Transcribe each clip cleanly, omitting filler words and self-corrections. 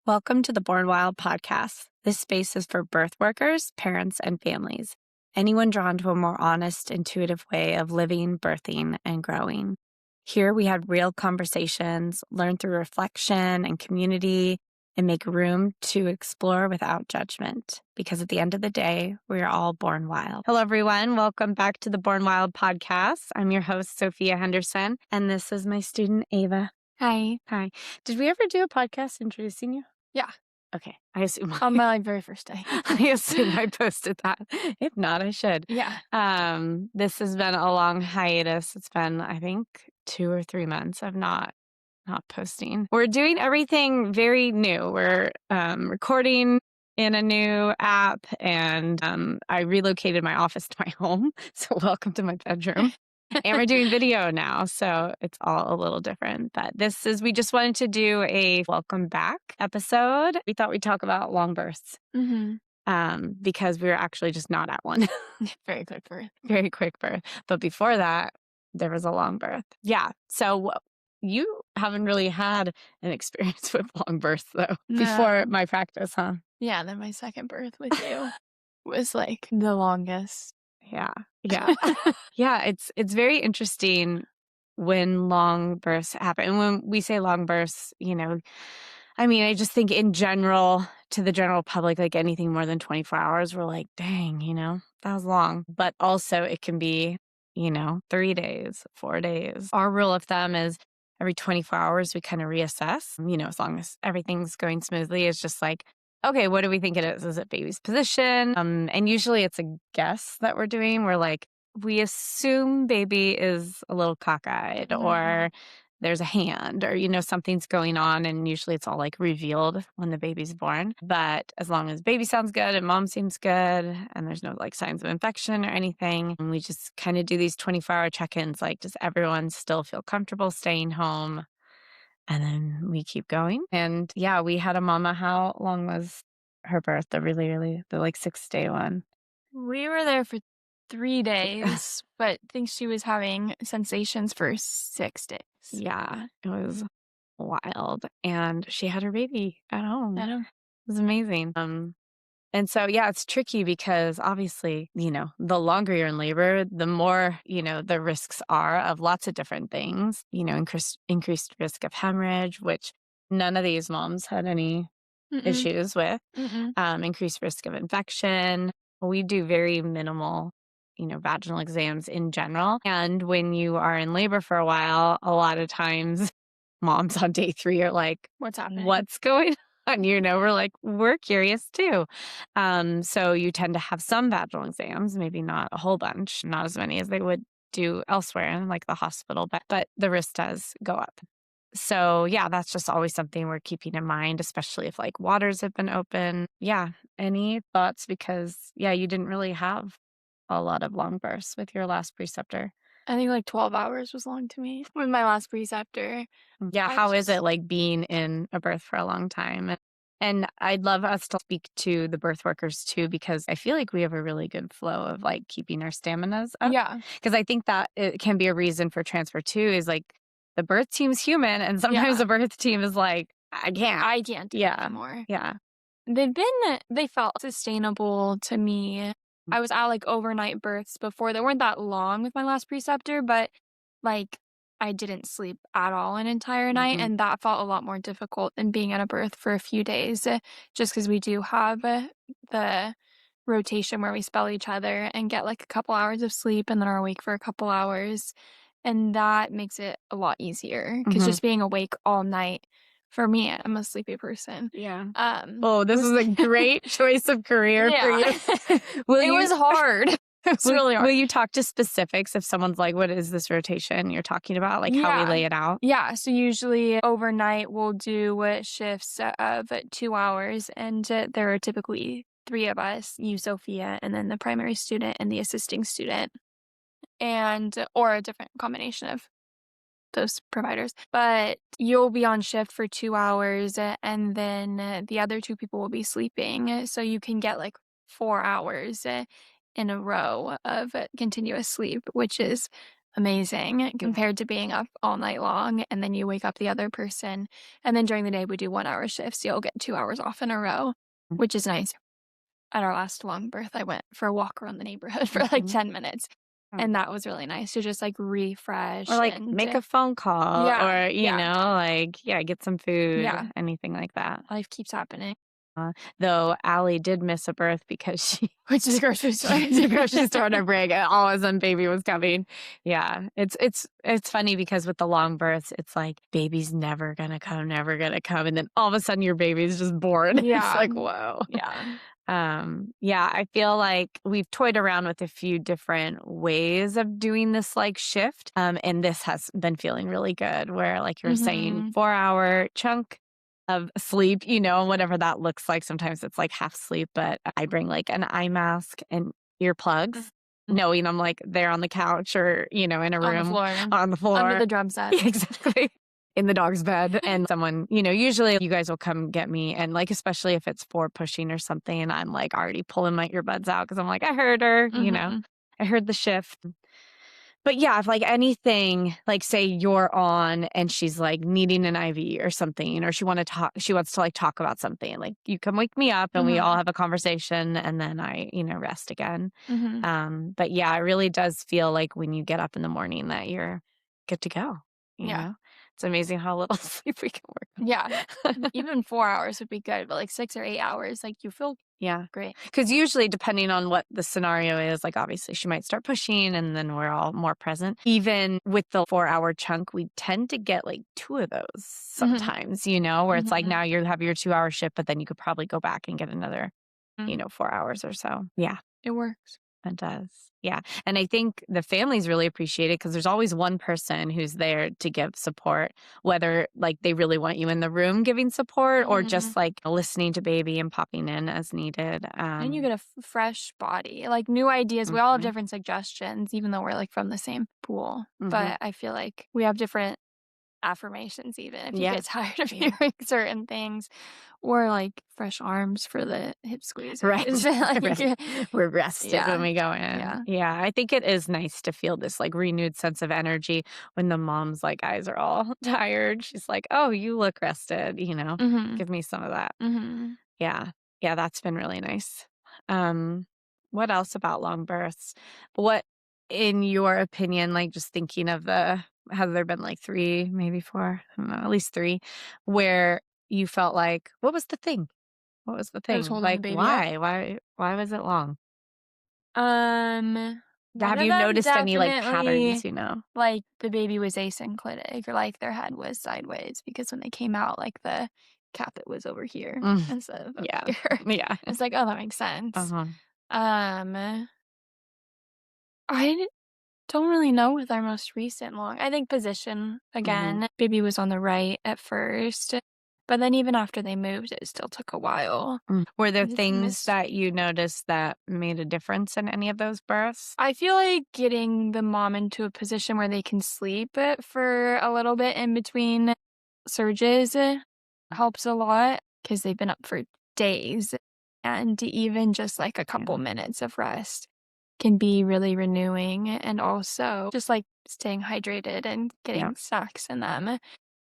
Welcome to the Born Wild podcast. This space is for birth workers, parents, and families. Anyone drawn to a more honest, intuitive way of living, birthing, and growing. Here we have real conversations, learn through reflection and community, and make room to explore without judgment. Because at the end of the day, we are all born wild. Hello, everyone. Welcome back to the Born Wild podcast. I'm your host, Sophia Henderson, and this is my student, Ava. Hi. Hi. Did we ever do a podcast introducing you? Yeah. Okay. I assume On my very first day. I assume I posted that. If not, I should. Yeah. This has been a long hiatus. It's been, I think, 2 or 3 months of not posting. We're doing everything very new. We're recording in a new app, and I relocated my office to my home. So welcome to my bedroom. And we're doing video now, so it's all a little different. But we just wanted to do a welcome back episode. We thought we'd talk about long births because we were actually just not at one. Very quick birth. Very quick birth. But before that, there was a long birth. Yeah. So you haven't really had an experience with long births, though, before my practice, huh? Yeah, then my second birth with you was like the longest. Yeah. Yeah. Yeah. It's very interesting when long births happen. And when we say long births, I just think in general, to the general public, like anything more than 24 hours, we're like, dang, that was long. But also it can be, 3 days, 4 days. Our rule of thumb is every 24 hours, we kind of reassess, as long as everything's going smoothly. It's just like, okay, what do we think it is? Is it baby's position? And usually it's a guess that we're doing. We're like, we assume baby is a little cockeyed or there's a hand or, something's going on. And usually it's all like revealed when the baby's born. But as long as baby sounds good and mom seems good and there's no like signs of infection or anything, and we just kind of do these 24-hour check-ins. Like, does everyone still feel comfortable staying home? And then we keep going. And yeah, we had a mama. How long was her birth? The like 6-day one? We were there for 3 days, but I think she was having sensations for 6 days. Yeah, it was wild. And she had her baby at home. I know. It was amazing. And so, yeah, it's tricky because obviously, the longer you're in labor, the more, the risks are of lots of different things, increased risk of hemorrhage, which none of these moms had any issues with, increased risk of infection. We do very minimal, vaginal exams in general. And when you are in labor for a while, a lot of times moms on day 3 are like, what's happening? What's going on? We're like, we're curious too. So you tend to have some vaginal exams, maybe not a whole bunch, not as many as they would do elsewhere in like the hospital, but the risk does go up. So yeah, that's just always something we're keeping in mind, especially if like waters have been open. Yeah. Any thoughts? Because you didn't really have a lot of long births with your last preceptor. I think like 12 hours was long to me with my last preceptor. Yeah. How is it like being in a birth for a long time? And I'd love us to speak to the birth workers too, because I feel like we have a really good flow of like keeping our staminas up. Yeah. Because I think that it can be a reason for transfer too, is like the birth team's human. And sometimes the birth team is like, I can't do it anymore. Yeah. They felt sustainable to me. I was at like overnight births before. They weren't that long with my last preceptor, but like I didn't sleep at all an entire night. And that felt a lot more difficult than being at a birth for a few days, just because we do have the rotation where we spell each other and get like a couple hours of sleep and then are awake for a couple hours. And that makes it a lot easier because just being awake all night, for me, I'm a sleepy person. Yeah. This is a great choice of career for you. It was hard. It was really hard. Will you talk to specifics if someone's like, what is this rotation you're talking about? Like how we lay it out? Yeah. So usually overnight we'll do shifts of 2 hours, and there are typically 3 of us, you, Sophia, and then the primary student and the assisting student, or a different combination of those providers. But you'll be on shift for 2 hours, and then the other 2 people will be sleeping. So you can get like 4 hours in a row of continuous sleep, which is amazing Yeah. compared to being up all night long and then you wake up the other person. And then during the day, we do 1 hour shifts. So you'll get 2 hours off in a row, which is nice. At our last long birth, I went for a walk around the neighborhood for like Mhm. 10 minutes. Oh. And that was really nice to just like Or refresh like and make a phone call yeah, or, yeah, like, yeah, get some food, yeah. anything like that. Life keeps happening. Though Allie did miss a birth because she Which is grocery she store. went to the grocery store on her break and all of a sudden baby was coming. Yeah. It's funny because with the long births, it's like baby's never gonna come, never gonna come. And then all of a sudden your baby's just born. It's Yeah. like, whoa. Yeah. Yeah, I feel like we've toyed around with a few different ways of doing this like shift. And this has been feeling really good where like you're saying Mhm. 4 hour chunk of sleep, whatever that looks like. Sometimes it's like half sleep, but I bring like an eye mask and earplugs, knowing I'm like there on the couch or, in a On the room floor. on the Under floor. the drum set. Exactly. In the dog's bed and someone, usually you guys will come get me. And like, especially if it's for pushing or something, I'm like already pulling my earbuds out because I'm like, I heard her, Mhm. I heard the shift. But yeah, if like anything, like say you're on and she's like needing an IV or something, or she wants to like talk about something, like you come wake me up and we all Mhm. have a conversation and then I, rest again. Mhm. But yeah, it really does feel like when you get up in the morning that you're good to go, you Yeah. know? It's amazing how little sleep we can Yeah. work on. Even 4 hours would be good, but like 6 or 8 hours, like you feel Yeah. great. Because usually, depending on what the scenario is, like obviously she might start pushing and then we're all more present. Even with the 4 hour chunk, we tend to get like two of those Mhm. sometimes, where it's like Mhm. now you have your 2 hour shift, but then you could probably go back and get another, Mhm. 4 hours or so. Yeah. It works. It does. Yeah. And I think the families really appreciate it because there's always one person who's there to give support, whether like they really want you in the room giving support or Mhm. just like listening to baby and popping in as needed. And you get a fresh body, like new ideas. We all have Mhm, different suggestions, even though we're like from the same pool. mhm. But I feel like we have different affirmations, even if you Yeah. get tired of Yeah. hearing certain things, or like fresh arms for the hip Right. squeezers. Like, Right. We're rested when yeah, we go in. yeah. Yeah. I think it is nice to feel this like renewed sense of energy when the mom's like eyes are all tired. She's like, oh, you look rested, Mhm. give me some of that. Mhm. Yeah. Yeah, that's been really nice. Um, what else about long births? What, in your opinion, like just thinking of have there been like three, maybe four, I don't know, at least three, where you felt like, what was the thing? What was the I was thing? holding the Like, baby up. why was it long? One Have of you them noticed any like definitely, patterns? like, the baby was asynclitic or, like, their head was sideways because when they came out, like, the caput was over here Mm, instead of up yeah. here. Yeah. It's like, "Oh, that makes sense." Uh-huh. Um, I don't really know with our most recent long. I think position Mhm. again. Baby was on the right at first, but then even after they moved, it still took a while. Were there It's things miss that you noticed that made a difference in any of those births? I feel like getting the mom into a position where they can sleep for a little bit in between surges helps a lot because they've been up for days. And even just like a couple Yeah. minutes of rest can be really renewing. And also just like staying hydrated and Yeah. getting snacks in them,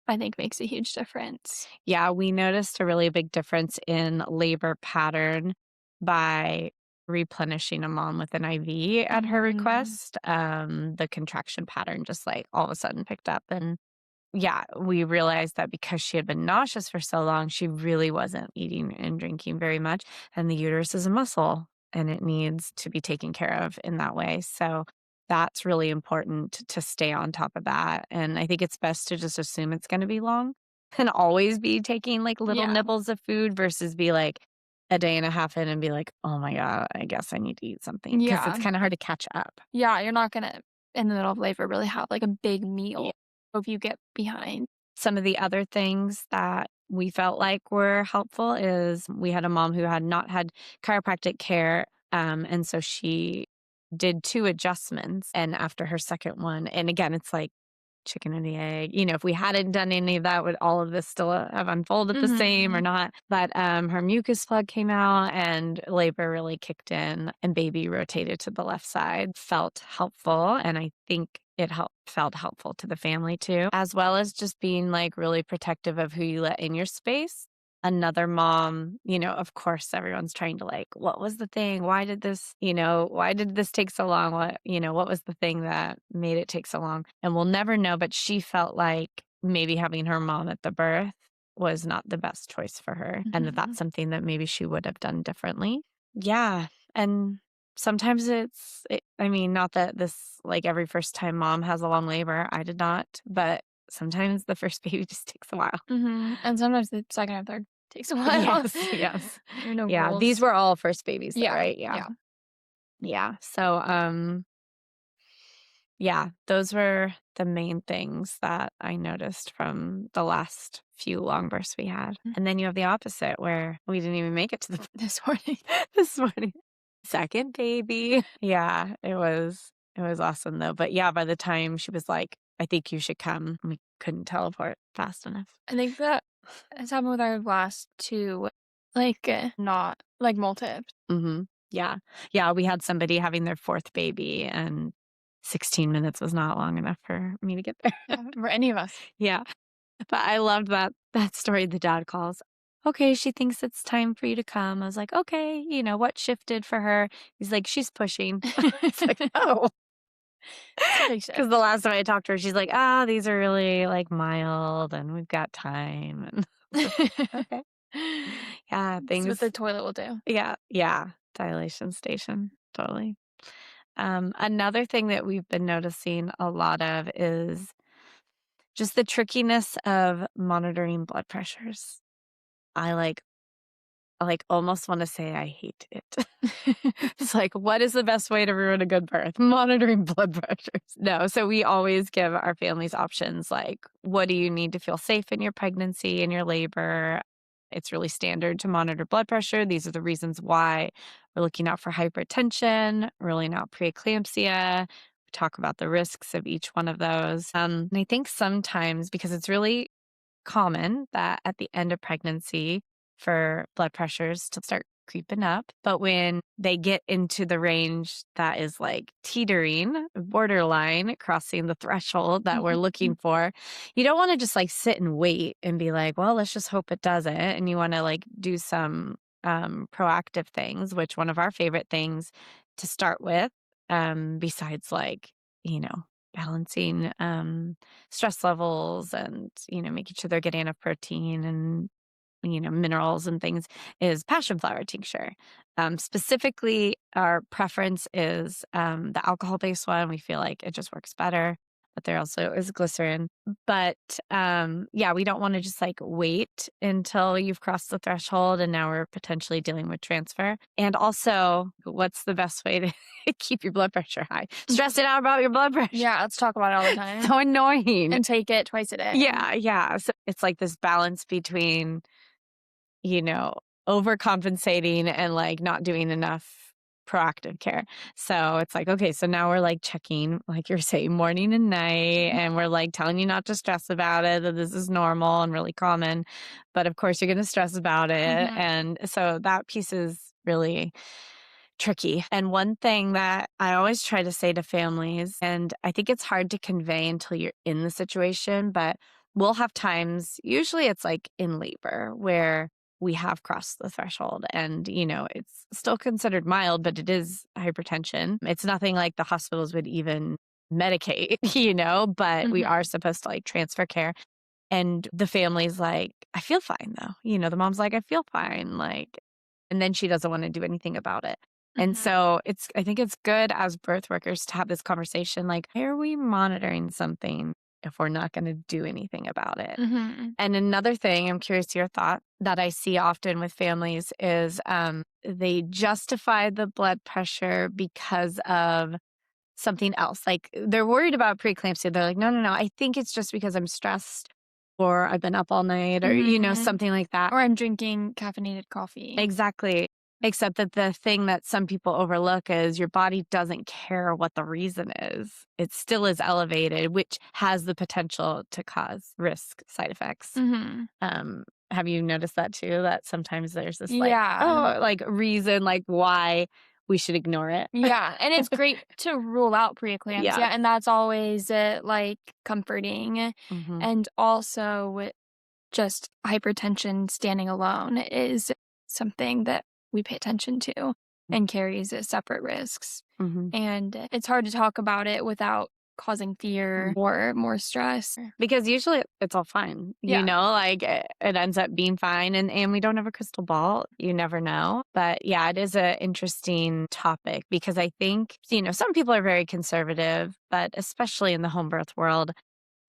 I think makes a huge difference. Yeah, we noticed a really big difference in labor pattern by replenishing a mom with an IV at her Mhm. request. The contraction pattern just like all of a sudden picked up. And yeah, we realized that because she had been nauseous for so long, she really wasn't eating and drinking very much. And the uterus is a muscle and it needs to be taken care of in that way. So that's really important to stay on top of that. And I think it's best to just assume it's going to be long and always be taking like little Yeah. nibbles of food versus be like a day and a half in and be like, oh my God, I guess I need to eat something because it's Yeah. kind of hard to catch up. Yeah. You're not going to, in the middle of labor, really have like a big Yeah. meal if you get behind. Some of the other things that we felt like were helpful is we had a mom who had not had chiropractic care. And so she did two adjustments. And after her second one, and again, it's like chicken and the egg. If we hadn't done any of that, would all of this still have unfolded the same or not? But her mucus plug came out and labor really kicked in and baby rotated to the left side. Felt helpful. And I think it felt helpful to the family too, as well as just being like really protective of who you let in your space. Another mom, of course, everyone's trying to like, what was the thing? Why did this take so long? What was the thing that made it take so long? And we'll never know, but she felt like maybe having her mom at the birth was not the best choice for her and that's something that maybe she would have done differently. Yeah. And sometimes not that this, like every first time mom has a long labor, I did not, but sometimes the first baby just takes a while. And sometimes the second or third takes a while. Yes. There are no Yeah, rules. these were all first babies, though, Yeah. right? Yeah. So, yeah, those were the main things that I noticed from the last few long births we had. And then you have the opposite where we didn't even make it to the This morning. this morning. Second baby. Yeah, it was awesome though. But yeah, by the time she was like, I think you should come, we couldn't teleport fast enough. I think that has happened with our last two, like not like multiple. Yeah. Yeah, we had somebody having their fourth baby and 16 minutes was not long enough for me to get there. For any of us. Yeah. But I loved that story the dad calls. Okay, she thinks it's time for you to come. I was like, okay, what shifted for her? He's like, she's pushing. It's like, oh. Because the last time I talked to her, she's like, these are really like mild and we've got time. And okay. Yeah, That's what the toilet will do. Yeah. Dilation station. Totally. Another thing that we've been noticing a lot of is just the trickiness of monitoring blood pressures. I almost want to say I hate it. It's like, what is the best way to ruin a good birth? Monitoring blood pressures. No. So we always give our families options like, what do you need to feel safe in your pregnancy and your labor? It's really standard to monitor blood pressure. These are the reasons why we're looking out for hypertension, ruling out preeclampsia. We talk about the risks of each one of those. And I think sometimes, because it's really common that at the end of pregnancy for blood pressures to start creeping up. But when they get into the range that is like teetering, borderline, crossing the threshold that we're looking for, you don't want to just like sit and wait and be like, well, let's just hope it doesn't. And you want to like do some proactive things, which one of our favorite things to start with, besides like, balancing stress levels and, making sure they're getting enough protein and, minerals and things is passion flower tincture. Specifically, our preference is the alcohol-based one. We feel like it just works better, but there also is glycerin. But yeah, we don't want to just like wait until you've crossed the threshold and now we're potentially dealing with transfer. And also, what's the best way to keep your blood pressure high? Stress it out about your blood pressure. Yeah, let's talk about it all the time. So annoying. And take it twice a day. Yeah. So it's like this balance between, overcompensating and like not doing enough proactive care. So it's like, okay, so now we're like checking, like you're saying, morning and night, and we're like telling you not to stress about it, that this is normal and really common. But of course, you're going to stress about it. And so that piece is really tricky. And one thing that I always try to say to families, and I think it's hard to convey until you're in the situation, but we'll have times, usually it's like in labor, where we have crossed the threshold and, it's still considered mild, but it is hypertension. It's nothing like the hospitals would even medicate, but we are supposed to like transfer care. And the family's like, I feel fine though. The mom's like, I feel fine. Like, and then she doesn't want to do anything about it. And so I think it's good as birth workers to have this conversation. Like, why are we monitoring something if we're not going to do anything about it? And another thing, I'm curious to your thought, that I see often with families is they justify the blood pressure because of something else. Like they're worried about preeclampsia. They're like, no, I think it's just because I'm stressed or I've been up all night or, something like that. Or I'm drinking caffeinated coffee. Exactly. Except that the thing that some people overlook is your body doesn't care what the reason is. It still is elevated, which has the potential to cause risk side effects. Have you noticed that too? That sometimes there's this reason why we should ignore it. Yeah, and it's great to rule out preeclampsia, and that's always comforting. And also just hypertension standing alone is something that we pay attention to and carries separate risks. And it's hard to talk about it without causing fear or more stress. Because usually it's all fine. You know, it ends up being fine. And we don't have a crystal ball. You never know. But yeah, it is an interesting topic because I think, some people are very conservative, but especially in the home birth world,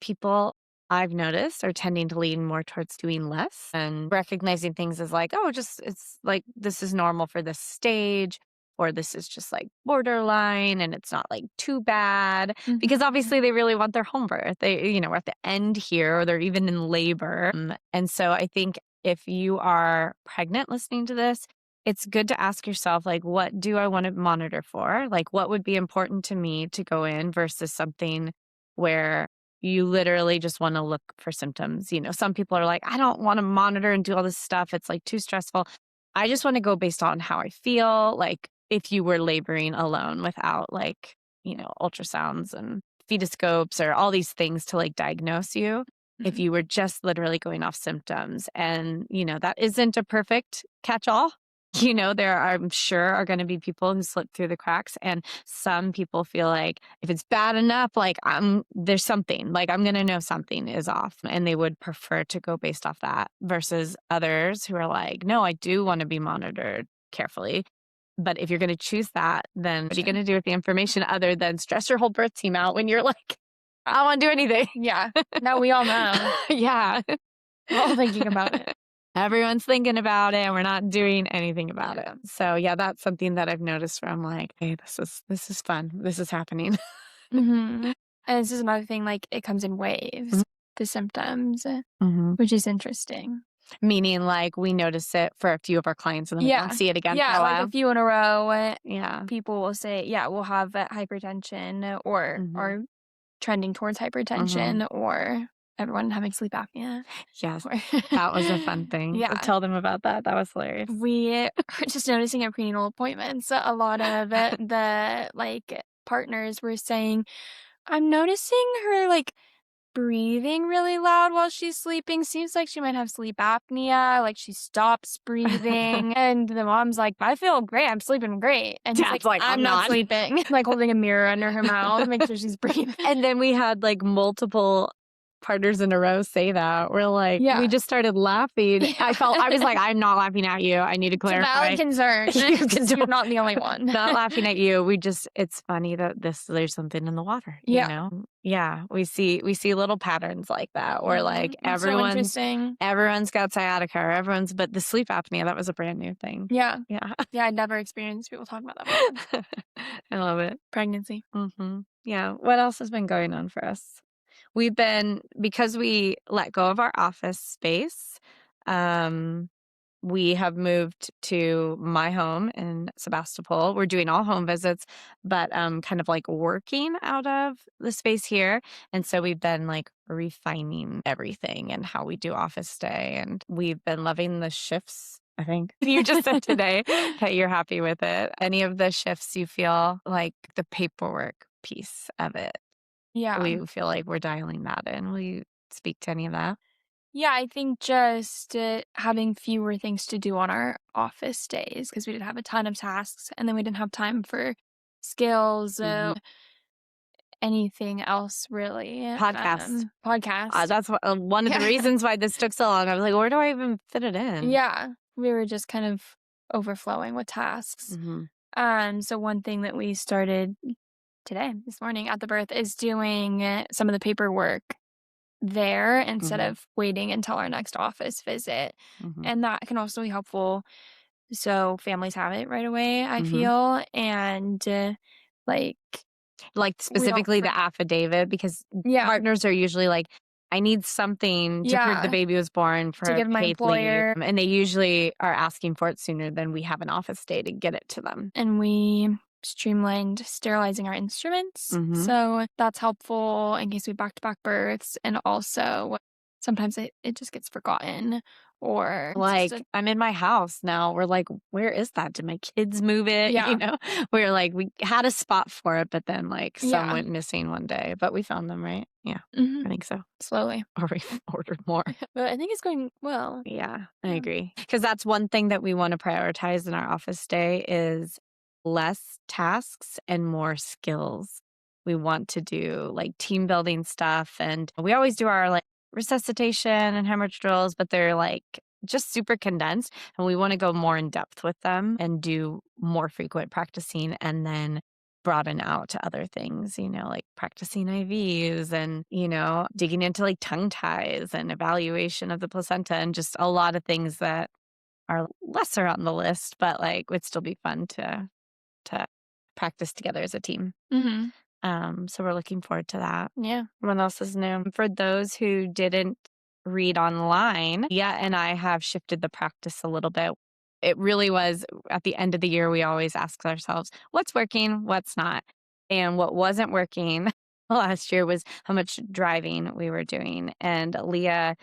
people I've noticed are tending to lean more towards doing less and recognizing things as it's like this is normal for this stage, or this is just borderline and it's not too bad, because obviously they really want their home birth. They, we're at the end here, or they're even in labor. And so I think if you are pregnant listening to this, it's good to ask yourself, what do I want to monitor for? What would be important to me to go in versus something where you literally just want to look for symptoms. Some people are like, I don't want to monitor and do all this stuff. It's too stressful. I just want to go based on how I feel. If you were laboring alone without ultrasounds and fetoscopes or all these things to diagnose you, if you were just literally going off symptoms. And, that isn't a perfect catch-all. There are, I'm sure, are going to be people who slip through the cracks. And some people feel like if it's bad enough, there's something, I'm going to know something is off. And they would prefer to go based off that versus others who are like, no, I do want to be monitored carefully. But if you're going to choose that, then what are you going to do with the information other than stress your whole birth team out when you're like, I don't want to do anything? Yeah. No, we all know. Yeah. We're all thinking about it. Everyone's thinking about it and we're not doing anything about it. So yeah, that's something that I've noticed where I'm like, hey, this is fun. This is happening. And this is another thing, it comes in waves, the symptoms, which is interesting. Meaning we notice it for a few of our clients and then we don't see it again for a while. A few in a row. People will say, we'll have hypertension or are trending towards hypertension or everyone having sleep apnea. Yes, that was a fun thing. Tell them about that. That was hilarious. We are just noticing at prenatal appointments, a lot of the partners were saying, I'm noticing her breathing really loud while she's sleeping. Seems like she might have sleep apnea. She stops breathing. And the mom's like, I feel great. I'm sleeping great. And she's like, I'm not sleeping. Holding a mirror under her mouth, make sure she's breathing. And then we had multiple partners in a row say that. We're like, we just started laughing. I was like, I'm not laughing at you. I need to clarify. It's a valid concern. You're not the only one. Not laughing at you. It's funny that there's something in the water. You know? Yeah. We see little patterns like that where everyone's got sciatica but the sleep apnea, that was a brand new thing. Yeah. I'd never experienced people talking about that. I love it. Pregnancy. Yeah. What else has been going on for us? Because we let go of our office space, we have moved to my home in Sebastopol. We're doing all home visits, but kind of working out of the space here. And so we've been refining everything and how we do office stay. And we've been loving the shifts. I think you just said today that you're happy with it. Any of the shifts you feel like the paperwork piece of it? Yeah. We feel like we're dialing that in. Will you speak to any of that? Yeah, I think just having fewer things to do on our office days because we didn't have a ton of tasks and then we didn't have time for skills, anything else really. Podcasts. Podcasts. That's one of the reasons why this took so long. I was like, where do I even fit it in? Yeah, we were just kind of overflowing with tasks. So one thing that we started this morning at the birth is doing some of the paperwork there instead of waiting until our next office visit. And that can also be helpful. So families have it right away, I feel. And specifically the affidavit, because partners are usually I need something to prove the Yeah. baby was born for To a give my paid leave. employer. And they usually are asking for it sooner than we have an office day to get it to them. And we streamlined sterilizing our instruments. Mhm. So that's helpful in case we back-to-back births. And also sometimes it just gets forgotten or it's Like, just I'm in my house now. We're like, "Where is that? Did my kids move it?" You Yeah. know? We're like, we had a spot for it, but then, like, some Yeah. went missing one day, but we found them, right? Yeah, Mhm. I think so. Slowly. Or we ordered more. But I think it's going well. Yeah, I Yeah. agree. Because that's one thing that we wanna prioritize in our office day is less tasks and more skills. We want to do, like, team building stuff, and we always do our, like, resuscitation and hemorrhage drills, but they're, like, just super condensed, and we wanna go more in depth with them and do more frequent practicing and then broaden out to other things, like practicing IVs and, digging into like tongue ties and evaluation of the placenta and just a lot of things that are lesser on the list, but like would still be fun to practice together as a team. Mhm. So we're looking forward to that. Yeah. What else is new? For those who didn't read online, yeah, and I have shifted the practice a little bit. It really was at the end of the year, we always ask ourselves, what's working, what's not? And what wasn't working last year was how much driving we were doing. And Leah,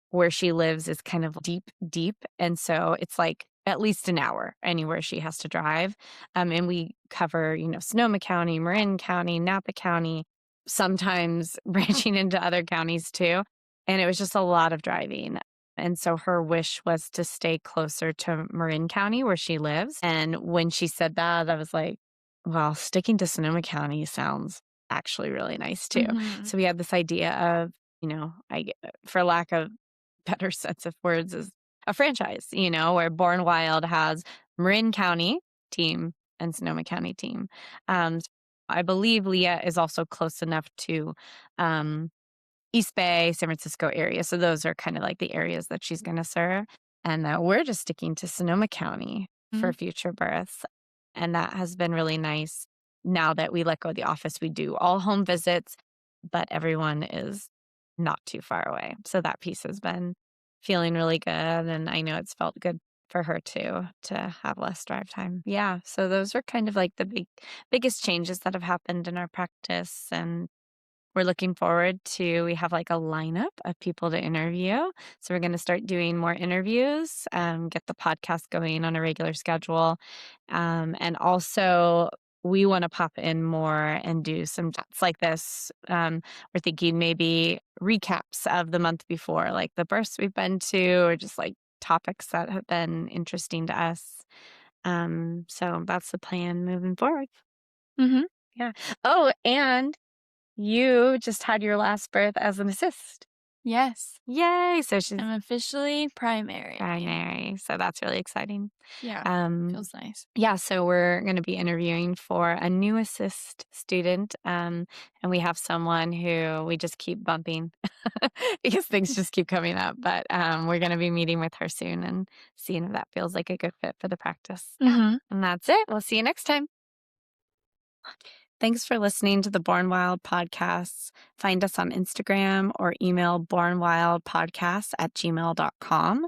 where she lives, is kind of deep, deep. And so it's like at least an hour anywhere she has to drive. And we cover, Sonoma County, Marin County, Napa County, sometimes branching into other counties too. And it was just a lot of driving. And so her wish was to stay closer to Marin County where she lives. And when she said that, I was like, well, sticking to Sonoma County sounds actually really nice too. Mhm. So we had this idea of, for lack of better sense of words, is a franchise, where Born Wild has Marin County team and Sonoma County team. I believe Leah is also close enough to um, East Bay, San Francisco area. So those are kind of like the areas that she's going to serve. And we're just sticking to Sonoma County for Mhm. future births. And that has been really nice. Now that we let go of the office, we do all home visits, but everyone is not too far away. So that piece has been feeling really good. And I know it's felt good for her too to have less drive time. Yeah. So those are kind of like the biggest changes that have happened in our practice. And we're looking forward to, we have like a lineup of people to interview. So we're going to start doing more interviews, get the podcast going on a regular schedule. And also, we want to pop in more and do some chats like this. We're thinking maybe recaps of the month before, like the births we've been to, or just like topics that have been interesting to us. So that's the plan moving forward. Mhm. Yeah. Oh, and you just had your last birth as an assist. Yes. Yay! So she's I'm officially primary. primary. So that's really exciting. Yeah. Um, Feels nice. yeah, so we're going to be interviewing for a new assist student. And we have someone who we just keep bumping because things just keep coming up. But we're going to be meeting with her soon and seeing if that feels like a good fit for the practice. Mhm. And that's it. We'll see you next time. Thanks for listening to the Born Wild podcasts. Find us on Instagram or email bornwildpodcasts@gmail.com.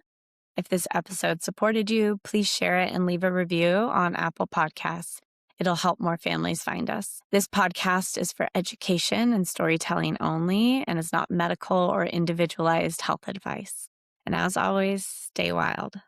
If this episode supported you, please share it and leave a review on Apple Podcasts. It'll help more families find us. This podcast is for education and storytelling only and is not medical or individualized health advice. And as always, stay wild.